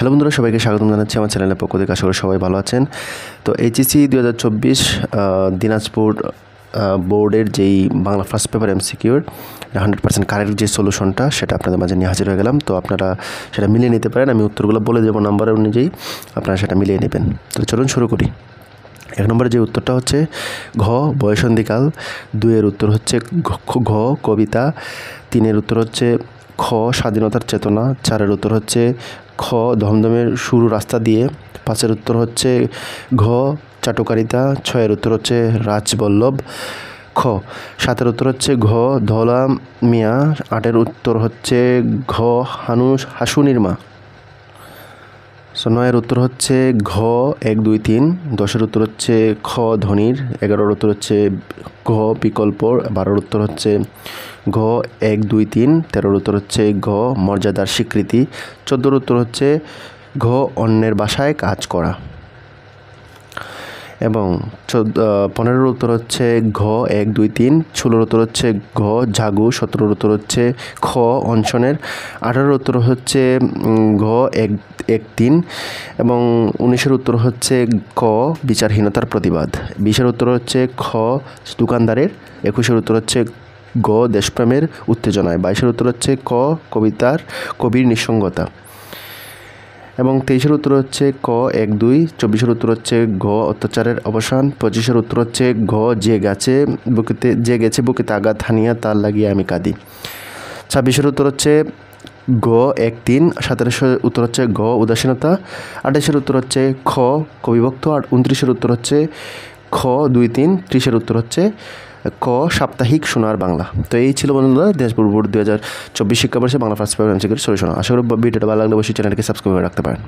Hello বন্ধুরা, সবাইকে স্বাগতম জানাচ্ছি আমার চ্যানেলের পক্ষ থেকে। আশা করি সবাই ভালো আছেন। তো এইচএসসি 2024 দিনাজপুর বোর্ডের যেই বাংলা ফার্স্ট পেপার এমসিকিউর 100% কারেক্ট যে সলিউশনটা, সেটা আপনাদের মাঝে নিয়ে হাজির হয়ে গেলাম। তো আপনারা সেটা মিলিয়ে নিতে পারেন। আমি উত্তরগুলো বলে দেবো নাম্বারের অনুযায়ী, আপনারা সেটা মিলিয়ে নেবেন। তো চলুন শুরু করি। 1 নম্বরে যে উত্তরটা হচ্ছে ঘ বয়সন্ধিকাল, 2-এর উত্তর হচ্ছে ঘ কবিতা, 3-এর উত্তর হচ্ছে খ স্বাধীনতার চেতনা, 4-এর উত্তর হচ্ছে খ ধমধমের শুরু রাস্তা দিয়ে, 5-এর উত্তর হচ্ছে ঘ চাটুকারিতা, 6-এর উত্তর হচ্ছে রাজবল্লভ, খ 7-এর উত্তর হচ্ছে ঘ ধলা মিয়া, 8-এর উত্তর হচ্ছে ঘ হাসুনির মা। 9-এর উত্তর হচ্ছে ঘ 1, 2, 3, 10-এর উত্তর হচ্ছে খ ধনির, 11-এর উত্তর হচ্ছে ঘ বিকল্প, 12-এর উত্তর হচ্ছে ঘ 1, 2, 3, 13-এর উত্তর হচ্ছে ঘ মর্যাদার স্বীকৃতি, 14-এর উত্তর হচ্ছে ঘ অন্যের বাসায় কাজ করা, এবং 15-এর উত্তর হচ্ছে ঘ 1, 2, 3, 16-এর উত্তর হচ্ছে ঘ ঝাগু, 17-এর উত্তর হচ্ছে খ অনশনের, 18-এর উত্তর হচ্ছে ঘ 1, 3, এবং 19-এর উত্তর হচ্ছে ক বিচারহীনতার প্রতিবাদ, 20-এর উত্তর হচ্ছে খ দোকানদারের, 21-এর উত্তর হচ্ছে গ দেশপ্রেমের উত্তেজনায়, 22-এর উত্তর হচ্ছে ক কবির নিঃসঙ্গতা, এবং 23-এর উত্তর হচ্ছে ক 1, 2, 24-এর উত্তর হচ্ছে ঘ অত্যাচারের অবসান, 25-এর উত্তর হচ্ছে ঘ যে গেছে বুকেতে আঘাত হানিয়া তার লাগিয়ে আমি কাঁদি, 26-এর উত্তর হচ্ছে ঘ 1, 3, 27-এর উত্তর হচ্ছে ঘ উদাসীনতা, 28-এর উত্তর হচ্ছে খ কবিভক্ত, আর 29-এর উত্তর হচ্ছে খ 2, 3, 30-এর উত্তর হচ্ছে ক সাপ্তাহিক সোনার বাংলা। তো এই ছিল বন্ধুরা দিনাজপুর বোর্ড 2024 শিক্ষাবর্ষে বাংলা ফার্স্ট পেপার এমসিকিউর সলিউশন। আশা করি ভিডিওটা ভালো লাগলে অবশ্যই চ্যানেলকে সাবস্ক্রাইব করে রাখতে পারেন।